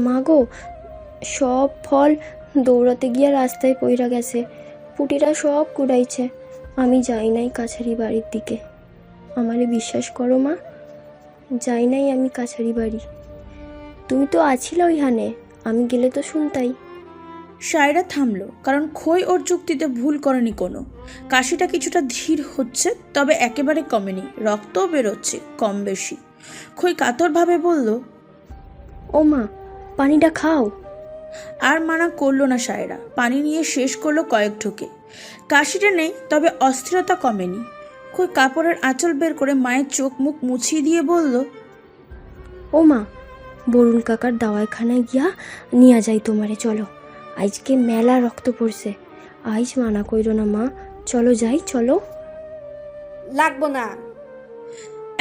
মা গো, সব ফল দৌড়াতে গিয়া রাস্তায় পইরা গেছে, পুটিরা সব কুড়াইছে। আমি যাই নাই কাছারি বাড়ির দিকে। আমারে বিশ্বাস করো মা, যাই নাই আমি কাছারি বাড়ি। তুমি তো আছিলা ওইখানে, আমি গেলে তো শুনতাই। সায়রা থামলো, কারণ খই ওর যুক্তিতে ভুল করেনি কোনো। কাশিটা কিছুটা ধীর হচ্ছে, তবে একেবারে কমেনি, রক্তও বেরোচ্ছে কম বেশি। খই কাতরভাবে বলল, ও মা, পানিটা খাও। আর মানা করলো না সায়রা, পানি নিয়ে শেষ করলো কয়েক ঢোকে। কাশিটা নেই, তবে অস্থিরতা কমেনি। খই কাপড়ের আঁচল বের করে মায়ের চোখ মুখ মুছিয়ে দিয়ে বলল, ও মা, বরুণ কাকার দাওয়াইখানায় গিয়া নিয়া যাই তোমারে, চলো। আজকে মেলা রক্ত পড়ছে, আইজ মানা কইরো না মা, চলো যাই, চলো। লাগবো না।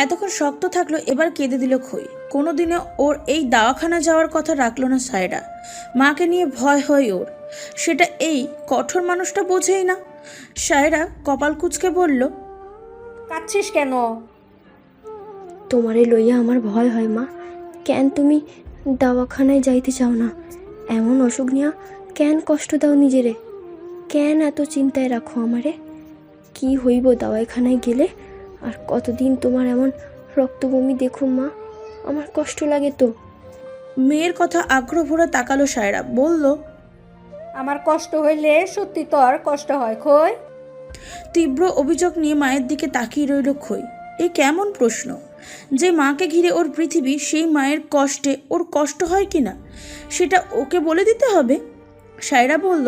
এতক্ষণ শক্ত থাকলো, এবার কেঁদে দিল খই। কোনোদিনও ওর এই দাওয়াখানা যাওয়ার কথা রাখলো না সায়রা। মাকে নিয়ে ভয় হয় ওর, সেটা এই কঠোর মানুষটা বোঝেই না। সায়রা কপাল কুঁচকে বলল, কাঁদছিস কেন? তোমারে লইয়া আমার ভয় হয় মা। কেন তুমি দাওয়াখানায় যাইতে চাও না? এমন অসুখ নিয়া কেন কষ্ট দাও নিজেরে? কেন এত চিন্তায় রাখো আমারে? কি হইব দাওয়াখানায় গেলে? আর কতদিন তোমার এমন রক্তবমি দেখো মা, আমার কষ্ট লাগে তো। মেয়ের কথা আগ্রহ ভরা তাকালো সায়রা, বলল, আমার কষ্ট হইলে সত্যি তোর কষ্ট হয় খই? তীব্র অভিযোগ নিয়ে মায়ের দিকে তাকিয়ে রইল খই। এ কেমন প্রশ্ন? যে মাকে ঘিরে ওর পৃথিবী, সেই মায়ের কষ্টে ওর কষ্ট হয় কিনা সেটা ওকে বলে দিতে হবে। সায়রা বলল,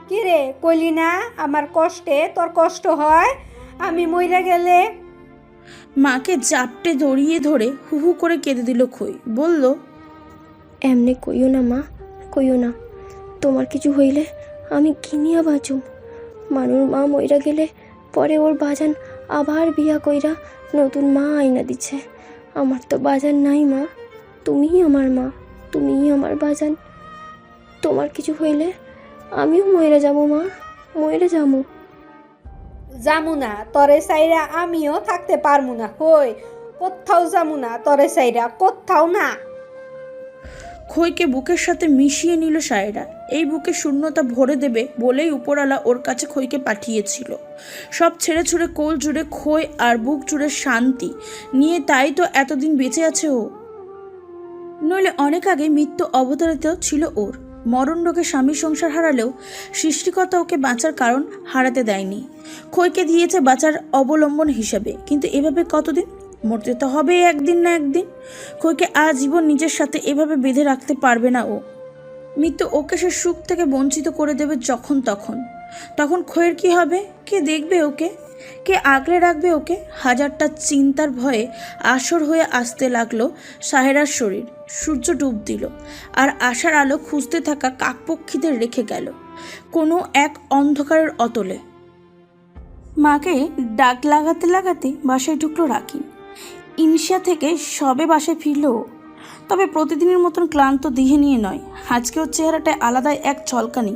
কি রে, কইলি না আমার কষ্টে তোর কষ্ট হয়? আমি মইরা গেলে? মাকে জাপটে দড়িয়ে ধরে হু হু করে কেঁদে দিল খই, বলল, এমনি কইও না মা, কইও না। তোমার কিছু হইলে আমি কিনিয়া বাঁচুম। মানুর মা মইরা গেলে পরে ওর বাজান আবার বিয়া কইরা নতুন মা আইনা দিচ্ছে। আমার তো বাজান নাই মা, তুমিই আমার মা, তুমিই আমার বাজান। তোমার কিছু হইলে আমিও মইরা যাবো মা, মইরা যাবো। যামু না তরে সাইরা, আমিও থাকতে পারমু না কই, কোথাও যামু না তরে সাইরা, কোথাও না। খইকে বুকের সাথে মিশিয়ে নিল সায়রা। এই বুকে শূন্যতা ভরে দেবে বলেই উপরওয়ালা ওর কাছে খইকে পাঠিয়েছিল। সব ছেড়ে ছুড়ে কোল জুড়ে খই আর বুক জুড়ে শান্তি নিয়ে, তাই তো এতদিন বেঁচে আছে ও। নইলে অনেক আগে মৃত্যু অবতারিত ছিল ওর। মরণ রোগে স্বামীর সংসার হারালেও সৃষ্টিকর্তা ওকে বাঁচার কারণ হারাতে দেয়নি। খইকে দিয়েছে বাঁচার অবলম্বন হিসেবে, কিন্তু এভাবে কতদিন? মরতে তো হবে একদিন না একদিন। খইকে আজীবন নিজের সাথে এভাবে বেঁধে রাখতে পারবে না ও। মৃত্যু ওকে সে সুখ থেকে বঞ্চিত করে দেবে যখন তখন। তখন খইয়ের কি হবে? কে দেখবে ওকে? কে আগলে রাখবে ওকে? হাজারটা চিন্তার ভয়ে আসর হয়ে আসতে লাগলো সাহেরার শরীর। সূর্য ডুব দিল, আর আশার আলো খুঁজতে থাকা কাকপক্ষীদের রেখে গেল কোনো এক অন্ধকারের অতলে। মাকে ডাক লাগাতে লাগাতে বাসায় ঢুকলো রাকিন। ইনশিয়া থেকে সবে বাসায় ফিরল, তবে প্রতিদিনের মতন ক্লান্ত দেহে নিয়ে নয়। আজকে ওর চেহারাটায় আলাদাই এক ঝলকানি,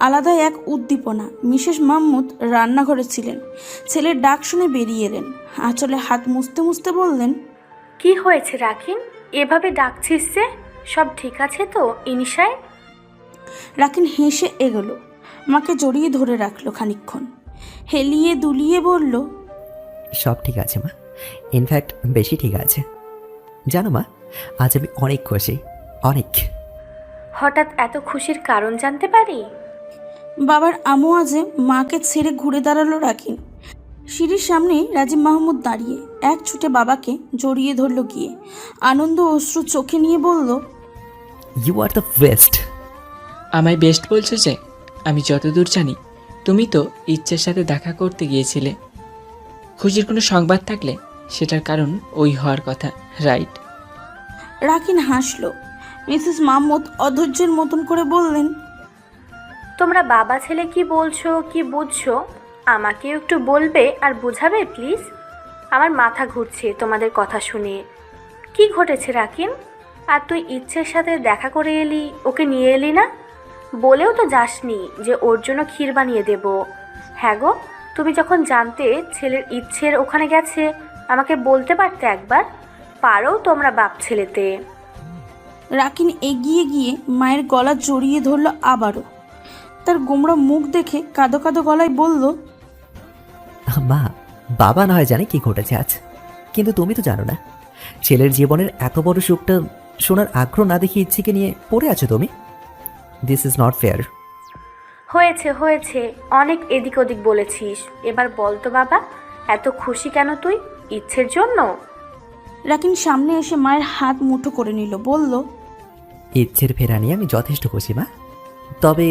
আলাদাই এক উদ্দীপনা। মিসেস মাহমুদ রান্নাঘরে ছিলেন, ছেলের ডাক শুনে বেরিয়ে এলেন। আঁচলে হাত মুছতে মুছতে বললেন, কি হয়েছে রাকিন, এভাবে ডাকছিস যে? সব ঠিক আছে তো ইনিশায়? রাকিন হেসে এগোলো, মাকে জড়িয়ে ধরে রাখলো খানিকক্ষণ, হেলিয়ে দুলিয়ে বলল, সব ঠিক আছে মা, ইনফ্যাক্ট বেশি ঠিক আছে। জানো মা, আজ আমি অনেক খুশি, অনেক। হঠাৎ এত খুশির কারণ জানতে পারি? বাবার আমোয়াজে মাকে ছেড়ে ঘুরে দাঁড়ালো রাকিন। সিঁড়ির সামনেই রাজীব মাহমুদ দাঁড়িয়ে এক ছুটে বাবাকে জড়িয়ে ধরল গিয়ে, আনন্দ অশ্রু চোখে নিয়ে বলল, ইউ আর দ্য বেস্ট। আমায় বেস্ট বলছো যে? আমি যতদূর জানি তুমি তো ইচ্ছের সাথে দেখা করতে গিয়েছিলে। খুশির কোনো সংবাদ থাকলে সেটার কারণ ওই হওয়ার কথা, রাইট? রাকিন হাসল। মিসেস মাহমুদ অধৈর্যের মতন করে বললেন, তোমরা বাবা ছেলে কি বলছো, কি বুঝছো? আমাকেও একটু বলবে আর বুঝাবে প্লিজ। আমার মাথা ঘুরছে তোমাদের কথা শুনে। কি ঘটেছে রাকিন? আর তুই ইচ্ছের সাথে দেখা করে এলি, ওকে নিয়ে এলি না? বলেও তো যাসনি যে ওর জন্য ক্ষীর বানিয়ে দেব। হ্যাঁ গো, তুমি যখন জানতে ছেলের ইচ্ছের ওখানে গেছে, আমাকে বলতে পারতে একবার। পারো তোমরা বাপ ছেলেতে। রাকিন এগিয়ে গিয়ে মায়ের গলা জড়িয়ে ধরল আবারও। তার গোমড়া মুখ দেখে কাঁদো কাঁদো গলায় বলল, মা, বাবা না হয় জানে কি ঘটেছে আজ, কিন্তু তুমি তো জানো না। ছেলের জীবনের এত বড় সুখটা শোনার আগ্রহ না দেখিয়ে ইচ্ছেকে নিয়ে পড়ে আছো তুমি। This is not fair. হয়েছে হয়েছে, অনেক এদিক ওদিক বলেছিস। এবার বল তো বাবা, এত খুশি কেন তুই? ইচ্ছের জন্য? রাকিন সামনে এসে মায়ের হাত মুঠো করে নিল, বলল, ইচ্ছের ফেরা নিয়ে আমি যথেষ্ট খুশি মা। তবে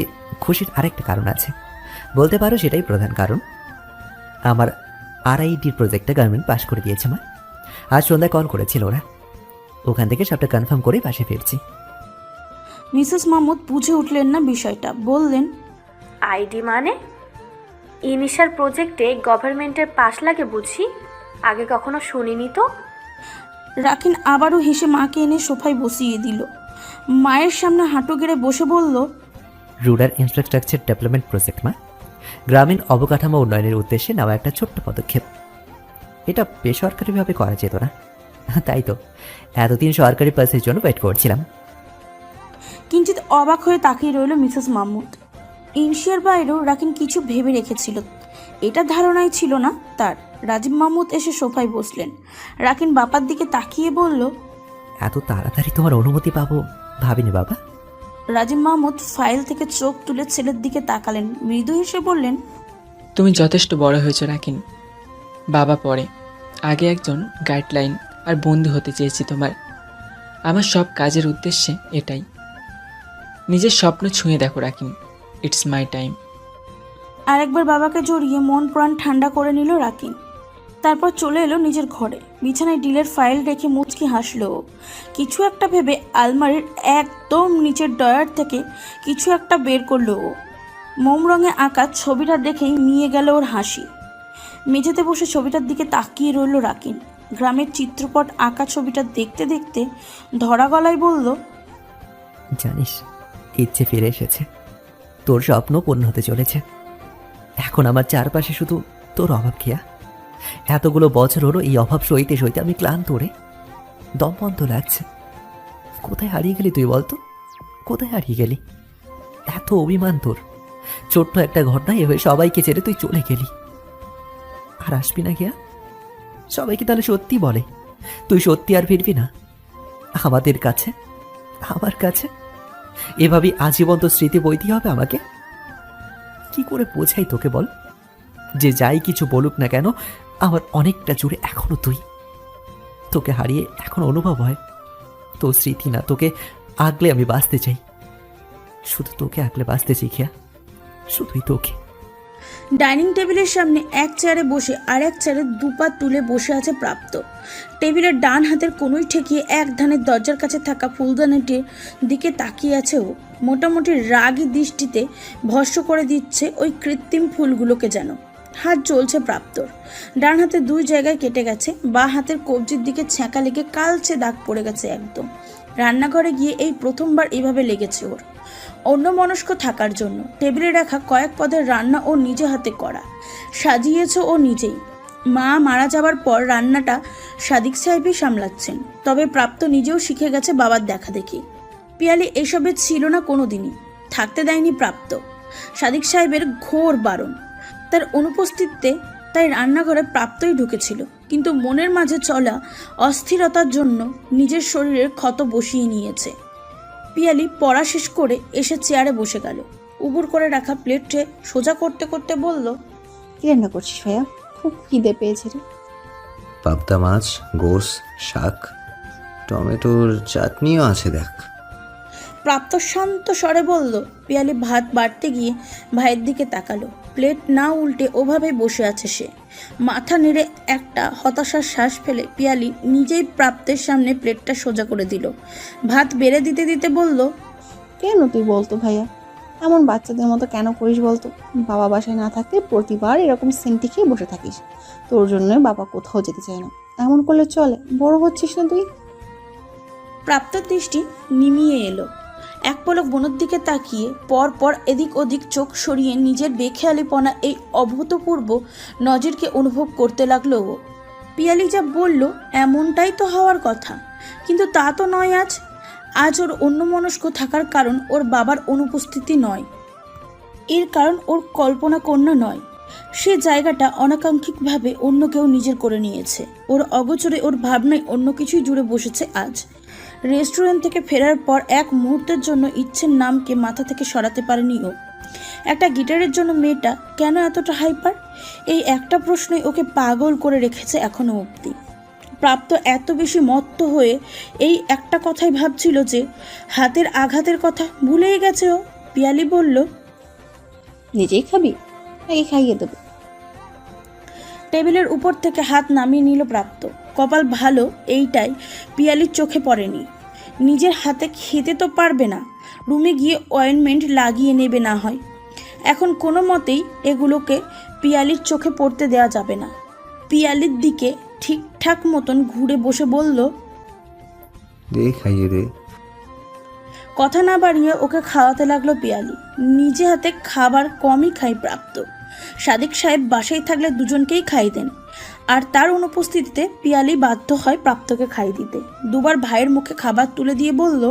খুশির আরেকটা কারণ আছে, বলতে পারো সেটাই প্রধান কারণ। আমার RIT প্রজেক্টটা গভর্নমেন্ট পাশ করে দিয়েছে মা। আজ সন্ধ্যায় কল করেছিল ওরা, ওখান থেকে সবটা কনফার্ম করে পাশে ফিরছি। মিসেস মাহমুদ বুঝে উঠলেন না বিষয়টা, বললেন, আইডি মানে? ইনিশার প্রজেক্টে গভর্নমেন্টের পাশ লাগে বুঝি? আগে কখনো শুনিনি তো। রাকিন আবারও হেসে মাকে এনে সোফায় বসিয়ে দিল। মায়ের সামনে হাঁটু গেড়ে বসে বলল, রুরাল ইনফ্রাস্ট্রাকচার ডেভেলপমেন্ট প্রজেক্ট মা, গ্রামীণ অবকাঠামো উন্নয়নের উদ্দেশ্যে নেওয়া একটা ছোট্ট পদক্ষেপ। এটা বেসরকারিভাবে করা যেত না, তাই তো এতদিন সরকারি পাসের জন্য ওয়েট করছিলাম। কিঞ্চিত অবাক হয়ে তাকিয়ে রইল মিসেস মাহমুদ। ইনশিয়ার বাইরেও রাকিন কিছু ভেবে রেখেছিল, এটা ধারণাই ছিল না তার। রাজীব মাহমুদ এসে সোফায় বসলেন। রাকিন বাবার দিকে তাকিয়ে বলল, এত তাড়াতাড়ি তোমার অনুমতি পাবো ভাবিনি বাবা। রাজীব মাহমুদ ফাইল থেকে চোখ তুলে ছেলের দিকে তাকালেন, মৃদু হেসে বললেন, তুমি যথেষ্ট বড় হয়েছো রাকিন। বাবা পরে, আগে একজন গাইডলাইন আর বন্ধু হতে চেয়েছি তোমার। আমার সব কাজের উদ্দেশ্যে এটাই। নিজের স্বপ্ন ছুঁয়ে দেখো রাকিন, ইটস মাই টাইম। আরেকবার বাবাকে জড়িয়ে মন প্রাণ ঠান্ডা করে নিল রাকিন। তারপর চলে এলো নিজের ঘরে। বিছানায় ডিলের ফাইল রেখে মুচকি হাসলো। কিছু একটা ভেবে আলমারির একদম নিচের ডয়ার থেকে কিছু একটা বের করলো ও। মোম রঙে আঁকা ছবিটা দেখেই মিয়ে গেল ওর হাসি। মেঝেতে বসে ছবিটার দিকে তাকিয়ে রইল রাকিন। গ্রামের চিত্রপট আঁকা ছবিটা দেখতে দেখতে ধরা গলায় বলল, জানিস, ইচ্ছে ফিরে এসেছে, তোর স্বপ্ন পূর্ণ হতে চলেছে। এখন আমার চারপাশে শুধু তোর অভাব। খেয়া এতগুলো বছর হলো এই অভাব সইতে সইতে আমি ক্লান্ত, রে দম বন্ধ লাগছে। কোথায় হারিয়ে গেলি তুই বলতো? কোথায় হারিয়ে গেলি? এত অভিমান তোর, ছোট্ট একটা ঘটনা এভাবে সবাইকে ছেড়ে তুই চলে গেলি। আর আসবি না গিয়া? সবাইকে তাহলে সত্যি বলে, তুই সত্যি আর ফিরবি না আমাদের কাছে, আমার কাছে? এভাবেই আজীবন তো স্মৃতি বইতে হবে আমাকে। কি করে বোঝাই তোকে বল, যে যাই কিছু বলুক না কেন আমার অনেকটা জুড়ে এখনো তুই। তোকে হারিয়ে এখন অনুভব হয় তোর স্মৃতি না, তোকে আগলে আমি বাঁচতে চাই। শুধু তোকে আগলে বাঁচতে চাই খেয়া, শুধুই তোকে। ডাইনিং টেবিলের সামনে এক চেয়ারে বসে আর এক চেয়ারে দুপা তুলে বসে আছে প্রাপ্ত। টেবিলের ডান হাতের কোনোই ঠেকিয়ে এক ধানের দরজার কাছে থাকা ফুলদানিটির দিকে তাকিয়ে আছে ও। মোটামুটি রাগী দৃষ্টিতে ভস্ম করে দিচ্ছে ওই কৃত্রিম ফুলগুলোকে যেন। হাত জ্বলছে প্রাপ্তর। ডান হাতে দুই জায়গায় কেটে গেছে, বা হাতের কবজির দিকে ছ্যাঁকা লেগে কালচে দাগ পড়ে গেছে একদম। রান্নাঘরে গিয়ে এই প্রথমবার এভাবে লেগেছে ওর। অন্যমনস্ক থাকার জন্য টেবিলে রাখা কয়েক পদের রান্না ও নিজে হাতে করা, সাজিয়েছে ও নিজেই। মা মারা যাবার পর রান্নাটা সাদিক সাহেবই সামলাচ্ছেন, তবে প্রাপ্ত নিজেও শিখে গেছে বাবার দেখা দেখি। পিয়ালি এসবে ছিল না কোনো দিনই, থাকতে দেয়নি প্রাপ্ত। সাদিক সাহেবের ঘোর বারণ, তার অনুপস্থিতিতে তাই রান্নাঘরে প্রাপ্তই ঢুকেছিল, কিন্তু মনের মাঝে চলা অস্থিরতার জন্য নিজের শরীরের ক্ষত বসিয়ে নিয়েছে। পিয়ালি পড়া শেষ করে এসে চেয়ারে বসে গেল। উবুর করে রাখা প্লেটে সোজা করতে করতে বলল, কি রান্না করছিস ভাইয়া? খুব খিদে পেয়েছে রে। পাবদা মাছ, গোস, শাক, টমেটোর চাটনিও আছে দেখ। প্রাপ্ত শান্ত স্বরে বলল। পিয়ালি ভাত বাড়তে গিয়ে ভাইয়ের দিকে তাকালো। প্লেট না উল্টে ওভাবে বসে আছে সে। মাথা নেড়ে একটা হতাশার শ্বাস ফেলে পিয়ালি নিজেই প্রাপ্তের সামনে প্লেটটা সোজা করে দিল। ভাত বেড়ে দিতে দিতে বলল, কেন তুই বলতো ভাইয়া, এমন বাচ্চাদের মতো কেন করিস বলতো? বাবা বাসায় না থাকলে প্রতিবার এরকম সেন্টি খেয়ে বসে থাকিস। তোর জন্যই বাবা কোথাও যেতে চায় না। এমন করলে চলে? বড় হচ্ছিস না তুই? প্রাপ্তর দৃষ্টি নিমিয়ে এলো। এক পলক বোনের দিকে তাকিয়ে পর পর এদিক ওদিক চোখ সরিয়ে নিজের বেখেয়ালিপনা এই অভূতপূর্ব নজিরকে অনুভব করতে লাগলো ও। পিয়ালি যা বলল এমনটাই তো হওয়ার কথা, কিন্তু তা তো নয়। আজ ওর অন্যমনস্ক থাকার কারণ ওর বাবার অনুপস্থিতি নয়, এর কারণ ওর কল্পনা কন্যা নয়। সে জায়গাটা অনাকাঙ্ক্ষিকভাবে অন্য কেউ নিজের করে নিয়েছে। ওর অগোচরে ওর ভাবনায় অন্য কিছুই জুড়ে বসেছে আজ। রেস্টুরেন্ট থেকে ফেরার পর এক মুহূর্তের জন্য ইচ্ছের নামকে মাথা থেকে সরাতে পারেনি ও। একটা গিটারের জন্য মেয়েটা কেন এতটা হাইপার, এই একটা প্রশ্নই ওকে পাগল করে রেখেছে এখনো অবধি। প্রাপ্ত এত বেশি মত্ত হয়ে এই একটা কথাই ভাবছিল যে হাতের আঘাতের কথা ভুলেই গেছে ও। পিয়ালি বলল, নিজেই খাবি নাকি খাইয়ে দেবো? টেবিলের উপর থেকে হাত নামিয়ে নিল প্রাপ্ত। কপাল ভালো এইটাই পিয়ালির চোখে পড়েনি। নিজের হাতে খেতে তো পারবে না, রুমে গিয়ে অয়েনমেন্ট লাগিয়ে নেবে না হয়। এখন কোনো মতেই এগুলোকে পিয়ালির চোখে পড়তে দেওয়া যাবে না। পিয়ালির দিকে ঠিকঠাক মতন ঘুরে বসে বলল, দে খাইয়ে দে। কথা না বাড়িয়ে ওকে খাওয়াতে লাগলো পিয়ালি। নিজে হাতে খাবার কমই খায় প্রাপ্ত। সাদিক সাহেব বাসায় থাকলে দুজনকেই খাই দেন, আর তার অনুপস্থিতিতে পিয়ালি বাধ্য হয় প্রাপ্তকে খাই দিতে। দুবার ভাইয়ের মুখে খাবার তুলে দিয়ে বলল,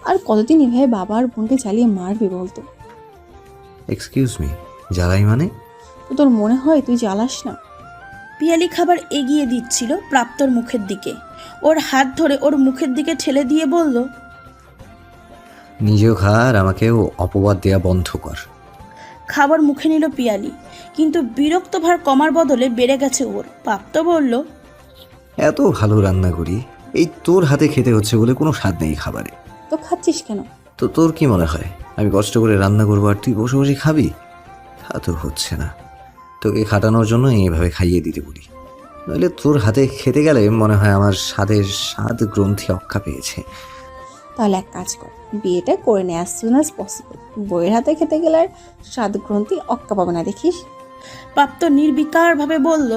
আর কতদিন এভাবে বাবা আর বোনকে জ্বালিয়ে মারবি বলতো? এক্সকিউজ মি, জ্বালাই মানে? তো তোর মনে হয় তুই জ্বালাস না? পিয়ালি খাবার এগিয়ে দিচ্ছিল প্রাপ্তর মুখের দিকে। ওর হাত ধরে ওর মুখের দিকে ঠেলে দিয়ে বলল, নিজেও খা আর আমাকেও অপবাদ দেয়া বন্ধ কর। খাবার মুখে নিল পিয়ালি, কিন্তু বিরক্ত ভার কমার বদলে বেড়ে গেছে ওর। প্রাপ্ত বলল, এত ভালো রান্না করি, এই তোর হাতে খেতে হচ্ছে বলে কোনো স্বাদ নেই খাবারে। তো খাচ্ছিস কেন? তো তোর কি মনে হয় আমি কষ্ট করে রান্না করবো আর তুই বসে বসে খাবি? তা তো হচ্ছে না। তোকে খাটানোর জন্য এইভাবে খাইয়ে দিতে বলি, নইলে তোর হাতে খেতে গেলে মনে হয় আমার স্বাদ গ্রন্থি অক্কা পেয়েছে। তাহলে এক কাজ কর, বিয়েটা করে নে অ্যাজ সুন অ্যাজ পসিবল। বইয়ের হাতে খেতে গেলে আর স্বাদ গ্রন্থি অক্কা পাবে না, দেখিস। প্রাপ্ত নির্বিকারভাবে বলল,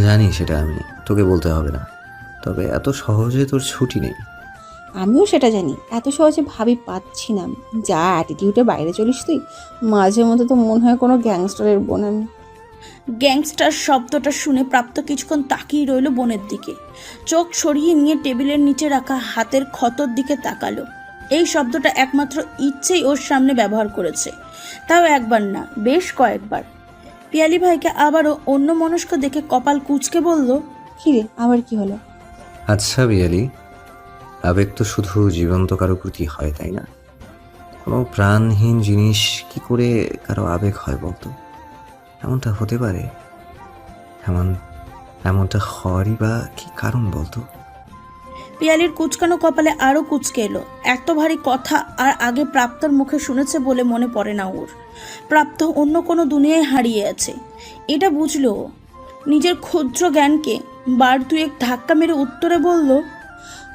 জানি সেটা আমি, তোকে বলতে হবে না। তবে এত সহজে তোর ছুটি নেই। আমিও সেটা জানি, এত সহজে ভাবি পাচ্ছি না আমি। যা অ্যাটিটিউডে বাইরে চলিস তুই, মাঝে মধ্যে তো মনে হয় কোনো গ্যাংস্টারের বোন আমি। গ্যাংস্টার শব্দটা শুনে প্রাপ্ত কিছুক্ষণ তাকিয়ে রইল বোনের দিকে। চোখ সরিয়ে নিয়ে টেবিলের নিচে রাখা হাতের ক্ষতর দিকে তাকালো। এই শব্দটা একমাত্র ইচ্ছেই ওর সামনে ব্যবহার করেছে, তাও একবার না, বেশ কয়েকবার। পিয়ালি ভাইকে আবারও অন্য মনস্ক দেখে কপাল কুঁচকে বলল, কিরে আবার কি হলো? আচ্ছা বিয়ালি, আবেগ তো শুধু জীবন্ত কারো প্রতি হয়, তাই না? কোনো প্রাণহীন জিনিস কি করে কারো আবেগ হয় বলতো? এমনটা হতে পারে? এমনটা হওয়ারই বা কি কারণ বলতো? পিয়ালির কুচকানো কপালে আরও কুচকে এলো। এত ভারী কথা আর আগে প্রাপ্তর মুখে শুনেছে বলে মনে পড়ে না ওর। প্রাপ্ত অন্য কোনো দুনিয়ায় হারিয়ে আছে, এটা বুঝলো ও। নিজের ক্ষুদ্র জ্ঞানকে বার দুয়েক ধাক্কা মেরে উত্তরে বলল,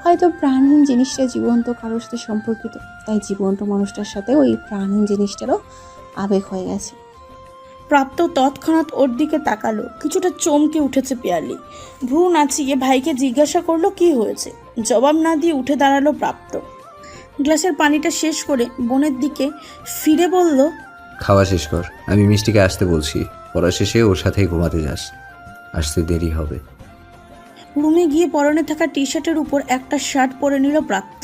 হয়তো প্রাণহীন জিনিসটা জীবন্ত কারোর সাথে সম্পর্কিত, তাই জীবন্ত মানুষটার সাথে ওই প্রাণহীন জিনিসটারও আবেগ হয়ে গেছে। প্রাপ্ত তৎক্ষণাৎ ওর দিকে তাকালো। কিছুটা চমকে উঠেছে পিয়ালি। ভ্রু নাচিয়ে ভাইকে জিজ্ঞাসা করলো কি হয়েছে। জবাব না দিয়ে উঠে দাঁড়ালো প্রাপ্ত। গ্লাসের পানিটা শেষ করে বোনের দিকে ফিরে বলল, খাওয়া শেষ কর, আমি মিষ্টিকে আসতে বলছি। পড়া শেষে ওর সাথেই ঘুমাতে যাস, আসতে দেরি হবে। রুমে গিয়ে পরনে থাকা টি শার্টের উপর একটা শার্ট পরে নিল প্রাপ্ত।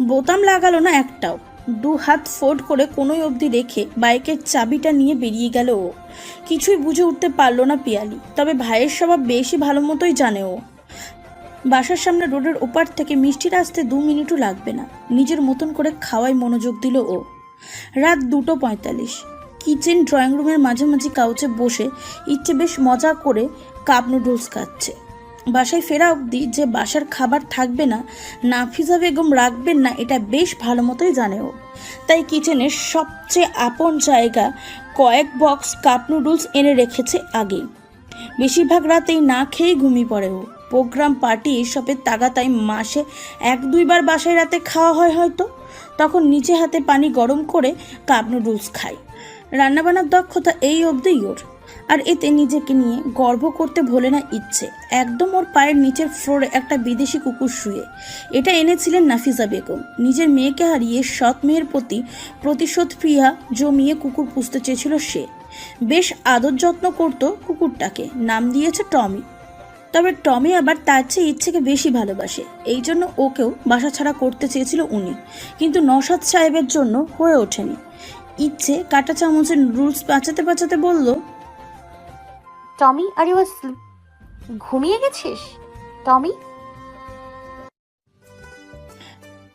বোতাম লাগালো না একটাও। দু হাত ফোল্ড করে কোনোই অবধি রেখে বাইকের চাবিটা নিয়ে বেরিয়ে গেল ও। কিছুই বুঝে উঠতে পারলো না পিয়ালি, তবে ভাইয়ের স্বভাব বেশি ভালো মতোই জানে ও। বাসার সামনে রোডের ওপার থেকে মিষ্টির আসতে 2 মিনিটও লাগবে না। নিজের মতন করে খাওয়ায় মনোযোগ দিল ও। রাত 2:45। কিচেন ড্রয়িং রুমের মাঝামাঝি কাউচে বসে ইচ্ছে বেশ মজা করে কাপ নুডলস খাচ্ছে। বাসায় ফেরা অবধি যে বাসার খাবার থাকবে না, নাফিজা বেগম রাখবেন না, এটা বেশ ভালো মতোই জানে ও। তাই কিচেনের সবচেয়ে আপন জায়গা কয়েক বক্স কাপ নুডলস এনে রেখেছে আগেই। বেশিরভাগ রাতেই না খেয়েই ঘুমিয়ে পড়ে ও। প্রোগ্রাম পার্টি এসবের তাগাতায় মাসে 1-2 বার বাসায় রাতে খাওয়া হয় হয়তো, তখন নিজে হাতে পানি গরম করে কাপ নুডলস খায়। রান্নাবান্নার দক্ষতা এই অবধিই ওর। আর এতে নিজেকে নিয়ে গর্ব করতে ভোলে না ইচ্ছে। একদম ওর পায়ের নিচের ফ্লোরে একটা বিদেশি কুকুর শুয়ে। এটা এনেছিলেন নাফিজা বেগম। নিজের মেয়েকে হারিয়ে সৎ মেয়ের প্রতি প্রতিশোধ প্রিয়া জমিয়ে কুকুর পুষতে চেয়েছিল সে। বেশ আদর যত্ন করত কুকুরটাকে, নাম দিয়েছে টমি। তবে টমি আবার তার চেয়ে ইচ্ছেকে বেশি ভালোবাসে, এই জন্য ওকেও বাসা ছাড়া করতে চেয়েছিল উনি, কিন্তু নওশাদ সাহেবের জন্য হয়ে ওঠেনি। ইচ্ছে কাঁটা চামচের রুলস বাঁচাতে বাঁচাতে বলল, টমি আর ইউ ঘুমিয়ে গেছিস টমি?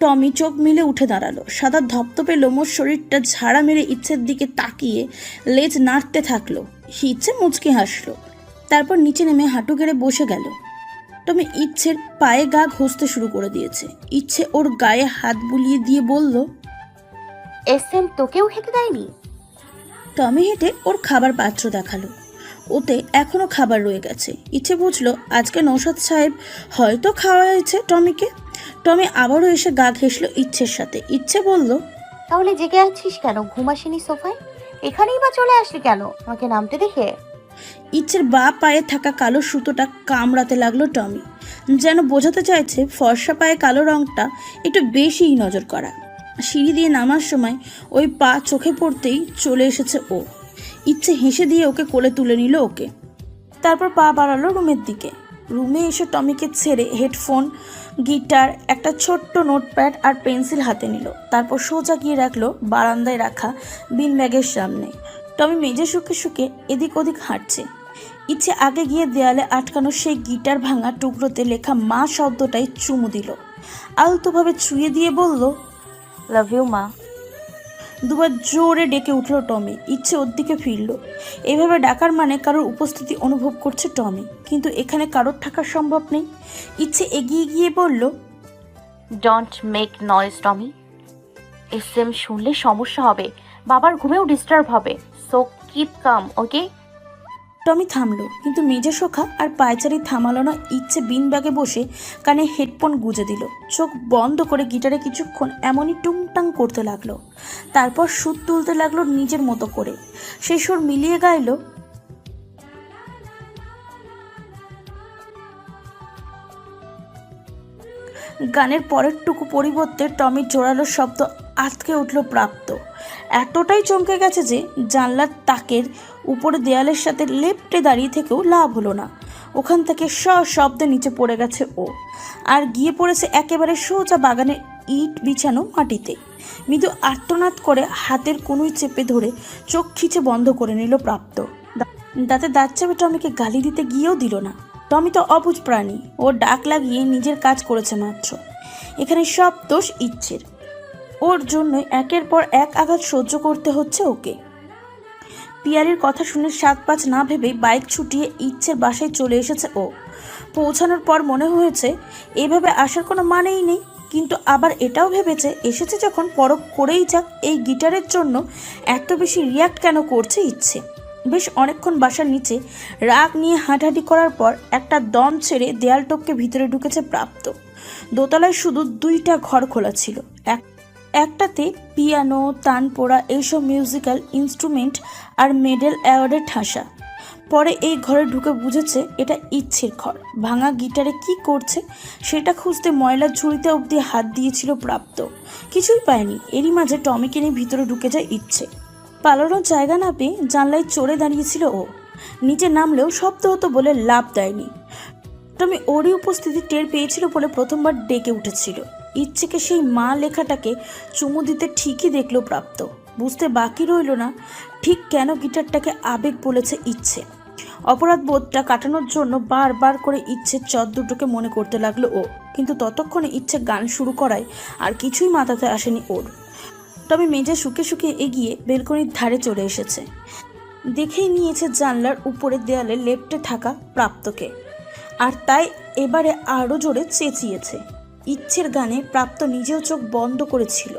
টমি চোখ মিলে উঠে দাঁড়ালো। সাদা ধপধপে লোমর শরীরটা ঝাড়া মেরে ইচ্ছের দিকে তাকিয়ে লেজ নাড়তে থাকলো। ইচ্ছে মুচকি হাসলো, তারপর নিচে নেমে হাঁটু গেড়ে বসে গেল। টমি ইচ্ছের পায়ে গা ঘষতে শুরু করে দিয়েছে। ইচ্ছে ওর গায়ে হাত বুলিয়ে দিয়ে বলল, এসএম তোকেও হেঁটে দেয়নি? টমি হেঁটে ওর খাবার পাত্র দেখালো, ওতে এখনো খাবার রয়ে গেছে। ইচ্ছে বুঝলো আজকে নওশাদ সাহেব হয়তো খাওয়াইছে টমিকে। টমি আবারও এসে গা ঘেঁষলো ইচ্ছের সাথে। ইচ্ছে বলল, তাহলে জেগে আছিস কেন? ঘুম আসেনি সোফায়? এখানেই বা চলে আসলি কেন আমাকে নামতে দেখে? ইচ্ছের বা পায়ে থাকা কালো সুতোটা কামড়াতে লাগলো টমি, যেন বোঝাতে চাইছে ফর্সা পায়ে কালো রংটা একটু বেশিই নজর করা। সিঁড়ি দিয়ে নামার সময় ওই পা চোখে পড়তেই চলে এসেছে ও। ইচ্ছে হেসে দিয়ে ওকে কোলে তুলে নিল ওকে, তারপর পা বাড়ালো রুমের দিকে। রুমে এসে টমিকে ছেড়ে হেডফোন, গিটার, একটা ছোট্ট নোটপ্যাড আর পেন্সিল হাতে নিল। তারপর সোজা গিয়ে রাখলো বারান্দায় রাখা বিন ব্যাগের সামনে। টমি মেঝে শুকে শুকে এদিক ওদিক হাঁটছে। ইচ্ছে আগে গিয়ে দেয়ালে আটকানো সেই গিটার ভাঙা টুকরোতে লেখা মা শব্দটাই চুমু দিল, আলতোভাবে ছুঁয়ে দিয়ে বলল, লাভ ইউ মা। দুবার জোরে ডেকে উঠল টমি। ইচ্ছে ওর দিকে ফিরল। এভাবে ডাকার মানে কারোর উপস্থিতি অনুভব করছে টমি, কিন্তু এখানে কারোর থাকা সম্ভব নেই। ইচ্ছে এগিয়ে গিয়ে বলল, don't make noise Tommy. SM শুনলে সমস্যা হবে, বাবার ঘুমেও ডিস্টার্ব হবে, সো কিপ কাম ওকে? টমি থামলো, কিন্তু মেজে শোখা আর পায়চারি থামালো না। ইচ্ছে বিন ব্যাগে বসে কানে হেডফোন গুঁজে দিল, চোখ বন্ধ করে গিটারে কিছুক্ষণ এমনই টুংটাং করতে লাগলো। তারপর সুর তুলতে লাগলো নিজের মতো করে। সেই সুর মিলিয়ে গাইল, গানের পরের টুকু পরিবর্তে টমির জোরালো শব্দ আটকে উঠল প্রাপ্ত। এতটাই চমকে গেছে যে জানলার তাকের উপরে দেয়ালের সাথে লেপ্টে দাঁড়িয়ে থেকেও লাভ হলো না। ওখান থেকে শব্দে নিচে পড়ে গেছে ও, আর গিয়ে পড়েছে একেবারে সোজা বাগানের ইট বিছানো মাটিতে। মৃদু আর্তনাদ করে হাতের কনুই চেপে ধরে চোখ খিচে বন্ধ করে নিল প্রাপ্ত। দাঁতে দাঁত চেপে টমিকে গালি দিতে গিয়েও দিল না। টমি তো অবুঝ প্রাণী, ও ডাক লাগিয়ে নিজের কাজ করেছে মাত্র। এখানে সব দোষ ইচ্ছের, ওর জন্যই একের পর এক আঘাত সহ্য করতে হচ্ছে ওকে। পিয়ারির কথা শুনে 7-5 না ভেবে বাইক ছুটিয়ে ইচ্ছের বাসায় চলে এসেছে ও। পৌঁছানোর পর মনে হয়েছে এভাবে আসার কোনো মানেই নেই, কিন্তু আবার এটাও ভেবেছে এসেছে যখন পরখ করেই যাক এই গিটারের জন্য এত বেশি রিয়াক্ট কেন করছে ইচ্ছে। বেশ অনেকক্ষণ বাসার নিচে রাগ নিয়ে হাঁটাহাঁটি করার পর একটা দম ছেড়ে দেয়াল টপকে ভিতরে ঢুকেছে প্রাপ্ত। দোতলায় শুধু 2টা ঘর খোলা ছিল, একটাতে পিয়ানো, তানপোড়া এইসব মিউজিক্যাল ইনস্ট্রুমেন্ট আর মেডেল অ্যাওয়ার্ডের ঠাসা। পরে এই ঘরে ঢুকে বুঝেছে এটা ইচ্ছের ঘর। ভাঙা গিটারে কি করছে সেটা খুঁজতে ময়লার ঝুড়িতে অবধি হাত দিয়েছিল প্রাপ্ত, কিছুই পায়নি। এরই মাঝে টমিকে নিয়ে ভিতরে ঢুকে যায় ইচ্ছে। পালানোর জায়গা না পেয়ে জানলায় চড়ে দাঁড়িয়েছিল ও। নিচে নামলেও শব্দ হতো বলে লাভ দেয়নি। টমি ওরই উপস্থিতি টের পেয়েছিল বলে প্রথমবার ডেকে উঠেছিল। ইচ্ছেকে সেই মা লেখাটাকে চুমু দিতে ঠিকই দেখলো প্রাপ্ত। বুঝতে বাকি রইল না ঠিক কেন গিটারটাকে আবেগ বলেছে ইচ্ছে। অপরাধ বোধটা কাটানোর জন্য বারবার করে ইচ্ছের চট দুটোকে মনে করতে লাগলো ও, কিন্তু ততক্ষণে ইচ্ছে গান শুরু করায় আর কিছুই মাথাতে আসেনি ওর। টমি মেঝে শুকে শুকে এগিয়ে বেলকনির ধারে চলে এসেছে। দেখেই নিয়েছে জানলার উপরে দেয়ালে লেপ্টে থাকা প্রাপ্তকে, আর তাই এবারে আরও জোরে চেঁচিয়েছে। ইচ্ছের গানে প্রাপ্ত নিজেও চোখ বন্ধ করেছিল।